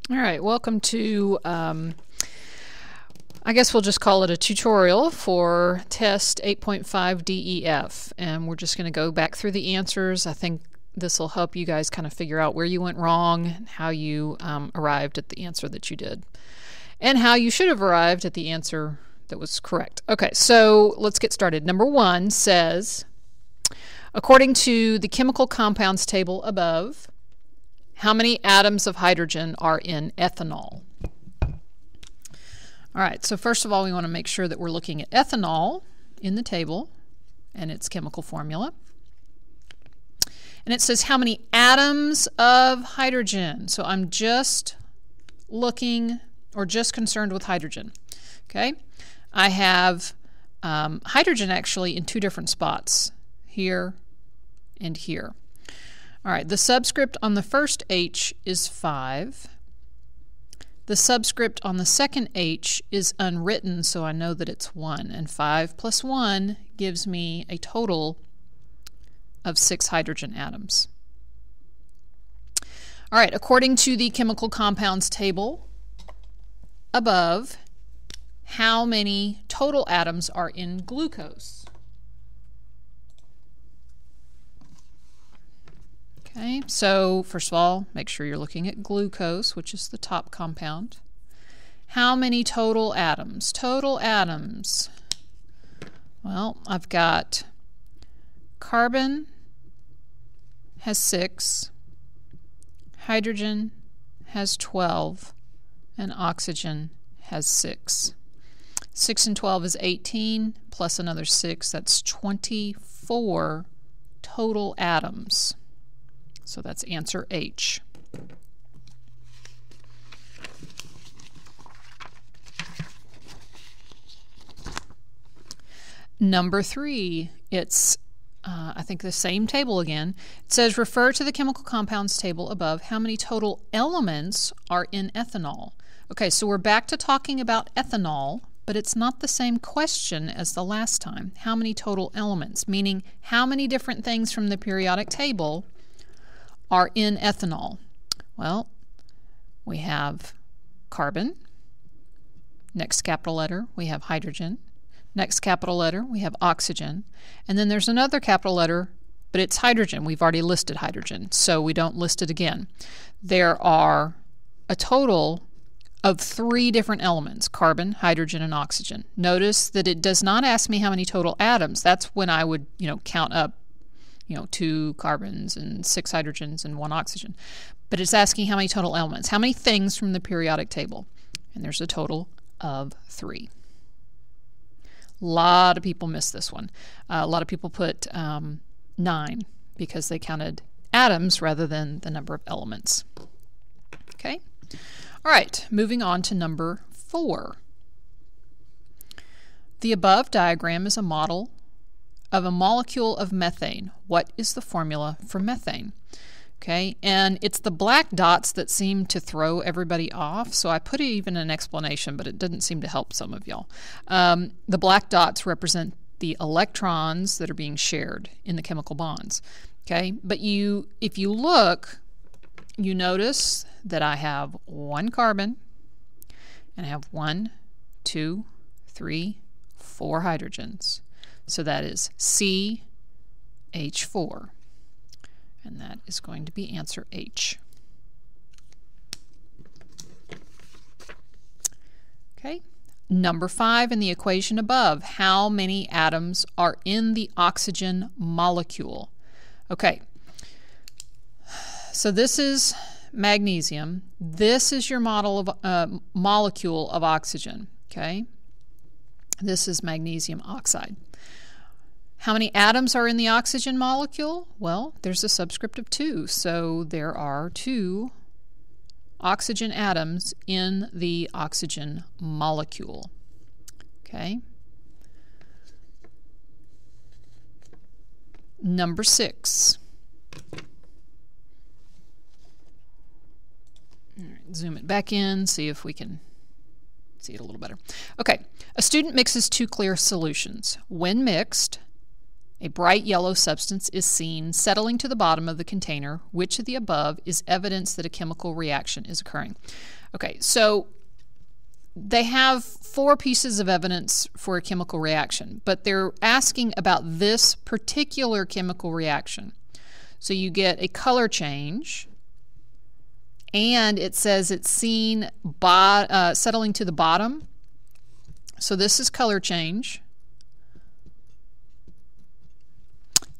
All right, welcome to, I guess we'll just call it a tutorial for test 8.5 DEF. And we're just going to go back through the answers. I think this will help you guys kind of figure out where you went wrong, and how you arrived at the answer that you did, and how you should have arrived at the answer that was correct. Okay, so let's get started. Number 1 says, according to the chemical compounds table above, how many atoms of hydrogen are in ethanol? All right, so first of all, we want to make sure that we're looking at ethanol in the table and its chemical formula. And it says how many atoms of hydrogen. So I'm just looking, or just concerned with hydrogen. Okay, I have hydrogen actually in 2 different spots, here and here. All right, the subscript on the first H is 5. The subscript on the second H is unwritten, so I know that it's 1. And 5 plus 1 gives me a total of 6 hydrogen atoms. All right, according to the chemical compounds table above, how many total atoms are in glucose? Okay, so first of all, make sure you're looking at glucose, which is the top compound. How many total atoms? Total atoms. Well, I've got carbon has 6, hydrogen has 12, and oxygen has 6. 6 and 12 is 18, plus another 6, that's 24 total atoms. So that's answer H. Number 3, it's I think the same table again. It says refer to the chemical compounds table above. How many total elements are in ethanol? Okay, so we're back to talking about ethanol, but it's not the same question as the last time. How many total elements? Meaning how many different things from the periodic table are in ethanol? Well, we have carbon. Next capital letter, we have hydrogen. Next capital letter, we have oxygen. And then there's another capital letter, but it's hydrogen. We've already listed hydrogen, so we don't list it again. There are a total of 3 different elements: carbon, hydrogen, and oxygen. Notice that it does not ask me how many total atoms. That's when I would, count up 2 carbons and 6 hydrogens and 1 oxygen. But it's asking how many total elements, how many things from the periodic table. And there's a total of 3. A lot of people miss this one. A lot of people put 9 because they counted atoms rather than the number of elements. Okay? All right, moving on to number 4. The above diagram is a model of a molecule of methane. What is the formula for methane? Okay, and it's the black dots that seem to throw everybody off, so I put even an explanation, but it didn't seem to help some of y'all. The black dots represent the electrons that are being shared in the chemical bonds. Okay, but if you look, you notice that I have 1 carbon, and I have 1, 2, 3, 4 hydrogens. So that is CH4. And that is going to be answer H. Okay. Number 5 in the equation above. How many atoms are in the oxygen molecule? Okay. So this is magnesium. This is your molecule of oxygen. Okay. This is magnesium oxide. How many atoms are in the oxygen molecule? Well, there's a subscript of 2, so there are 2 oxygen atoms in the oxygen molecule. Okay. Number 6. All right, zoom it back in, see if we can see it a little better. Okay, a student mixes 2 clear solutions. When mixed, A bright yellow substance is seen settling to the bottom of the container. Which of the above is evidence that a chemical reaction is occurring? Okay, so they have 4 pieces of evidence for a chemical reaction, but they're asking about this particular chemical reaction. So you get a color change, and it says it's seen settling to the bottom. So this is color change.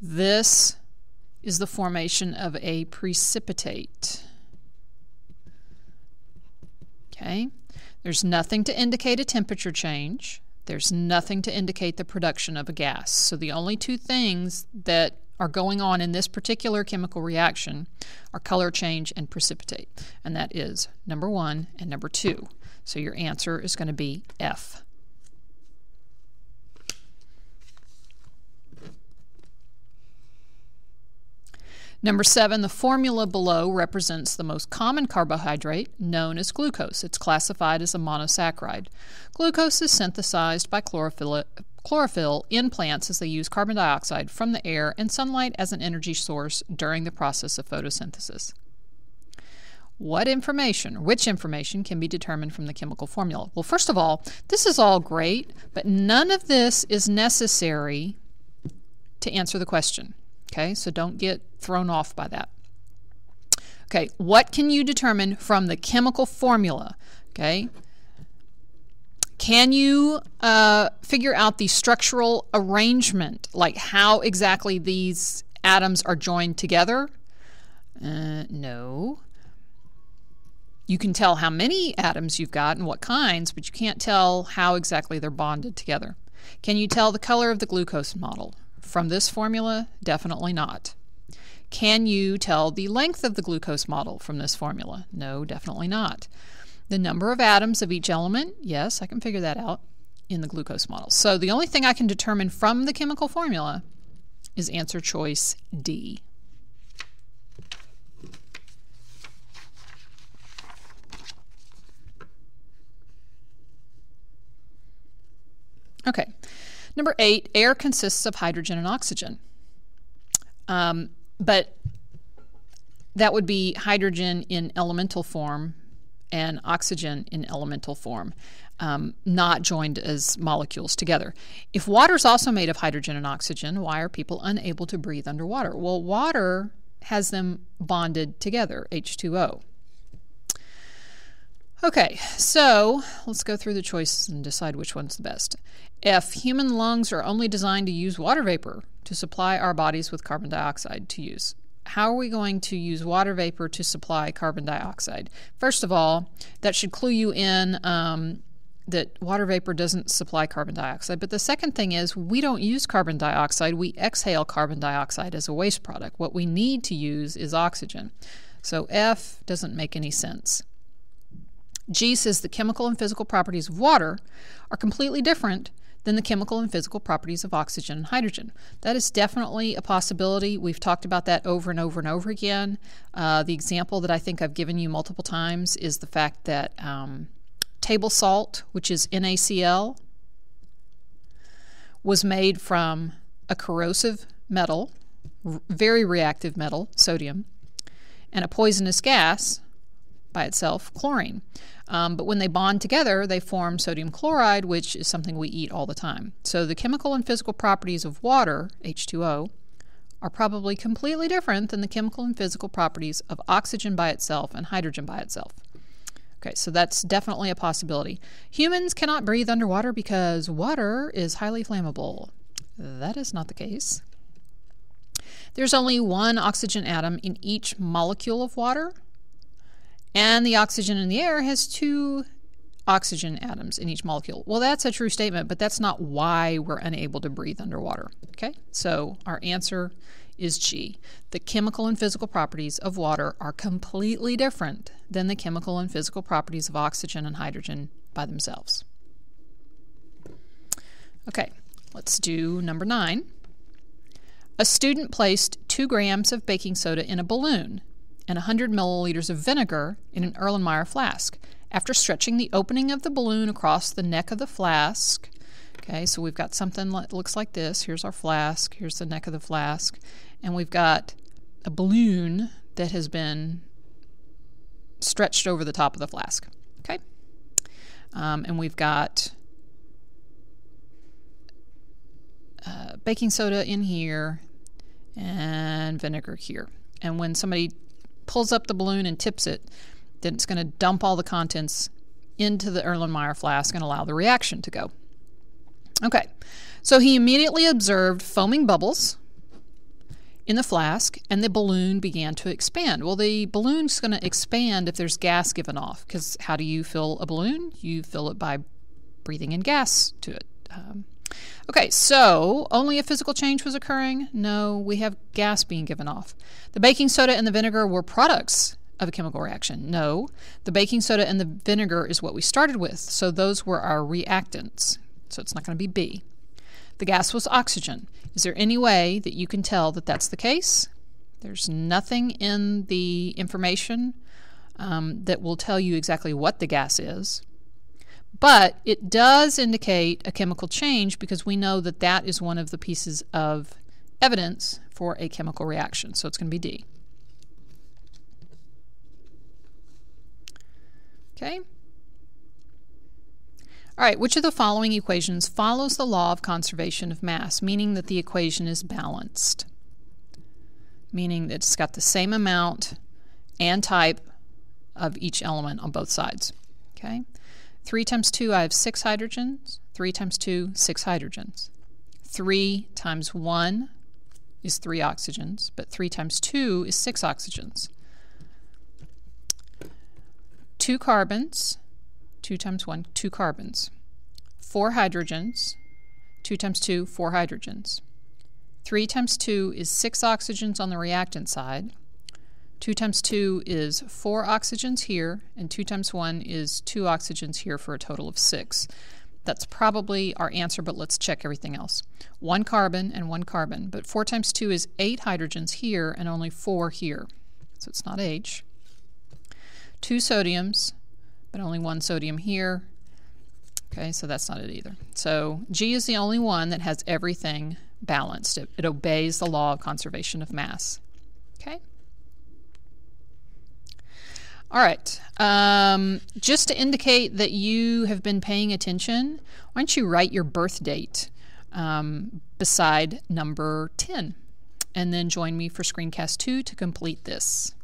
This is the formation of a precipitate. Okay, there's nothing to indicate a temperature change. There's nothing to indicate the production of a gas. So the only 2 things that are going on in this particular chemical reaction are color change and precipitate. And that is number 1 and number 2. So your answer is going to be F. Number 7, the formula below represents the most common carbohydrate, known as glucose. It's classified as a monosaccharide. Glucose is synthesized by chlorophyll in plants as they use carbon dioxide from the air and sunlight as an energy source during the process of photosynthesis. Which information can be determined from the chemical formula? Well, first of all, this is all great, but none of this is necessary to answer the question. Okay, so don't get thrown off by that. Okay, what can you determine from the chemical formula? Okay, can you figure out the structural arrangement, like how exactly these atoms are joined together? No. You can tell how many atoms you've got and what kinds, but you can't tell how exactly they're bonded together. Can you tell the color of the glucose model? From this formula, definitely not. Can you tell the length of the glucose model from this formula? No, definitely not. The number of atoms of each element, yes, I can figure that out in the glucose model. So the only thing I can determine from the chemical formula is answer choice D. Okay. Number 8, air consists of hydrogen and oxygen. But that would be hydrogen in elemental form and oxygen in elemental form, not joined as molecules together. If water is also made of hydrogen and oxygen, why are people unable to breathe underwater? Well, water has them bonded together, H2O. Okay, so let's go through the choices and decide which one's the best. F, human lungs are only designed to use water vapor to supply our bodies with carbon dioxide to use. How are we going to use water vapor to supply carbon dioxide? First of all, that should clue you in that water vapor doesn't supply carbon dioxide. But the second thing is we don't use carbon dioxide. We exhale carbon dioxide as a waste product. What we need to use is oxygen. So F doesn't make any sense. G says the chemical and physical properties of water are completely different than the chemical and physical properties of oxygen and hydrogen. That is definitely a possibility. We've talked about that over and over and over again. The example that I think I've given you multiple times is the fact that table salt, which is NaCl, was made from a corrosive metal, very reactive metal, sodium, and a poisonous gas by itself, chlorine. But when they bond together, they form sodium chloride, which is something we eat all the time. So the chemical and physical properties of water, H2O, are probably completely different than the chemical and physical properties of oxygen by itself and hydrogen by itself. Okay, so that's definitely a possibility. Humans cannot breathe underwater because water is highly flammable. That is not the case. There's only one oxygen atom in each molecule of water, and the oxygen in the air has 2 oxygen atoms in each molecule. Well, that's a true statement, but that's not why we're unable to breathe underwater. Okay, so our answer is G. The chemical and physical properties of water are completely different than the chemical and physical properties of oxygen and hydrogen by themselves. Okay, let's do number 9. A student placed 2 grams of baking soda in a balloon and 100 milliliters of vinegar in an Erlenmeyer flask. After stretching the opening of the balloon across the neck of the flask, Okay, so we've got something that looks like this. Here's our flask. Here's the neck of the flask. And we've got a balloon that has been stretched over the top of the flask. Okay, and we've got baking soda in here and vinegar here. And when somebody pulls up the balloon and tips it, then it's going to dump all the contents into the Erlenmeyer flask and allow the reaction to go. Okay, so he immediately observed foaming bubbles in the flask, and the balloon began to expand. Well, the balloon's going to expand if there's gas given off, because how do you fill a balloon? You fill it by breathing in gas to it. Okay, so only a physical change was occurring? No, we have gas being given off. The baking soda and the vinegar were products of a chemical reaction? No, the baking soda and the vinegar is what we started with, so those were our reactants. So it's not going to be B. The gas was oxygen. Is there any way that you can tell that that's the case? There's nothing in the information that will tell you exactly what the gas is. But it does indicate a chemical change because we know that that is one of the pieces of evidence for a chemical reaction. So it's going to be D. Okay. All right, which of the following equations follows the law of conservation of mass, meaning that the equation is balanced, meaning that it's got the same amount and type of each element on both sides. Okay, 3 times 2, I have 6 hydrogens. 3 times 2, 6 hydrogens. 3 times 1 is 3 oxygens, but 3 times 2 is 6 oxygens. 2 carbons. 2 times 1, 2 carbons. 4 hydrogens. 2 times 2, 4 hydrogens. 3 times 2 is 6 oxygens on the reactant side. 2 times 2 is 4 oxygens here, and 2 times 1 is 2 oxygens here for a total of 6. That's probably our answer, but let's check everything else. 1 carbon and 1 carbon, but 4 times 2 is 8 hydrogens here and only 4 here, so it's not H. 2 sodiums, but only 1 sodium here. Okay, so that's not it either. So G is the only one that has everything balanced. It obeys the law of conservation of mass. Okay? All right. Just to indicate that you have been paying attention, why don't you write your birth date beside number 10, and then join me for screencast 2 to complete this.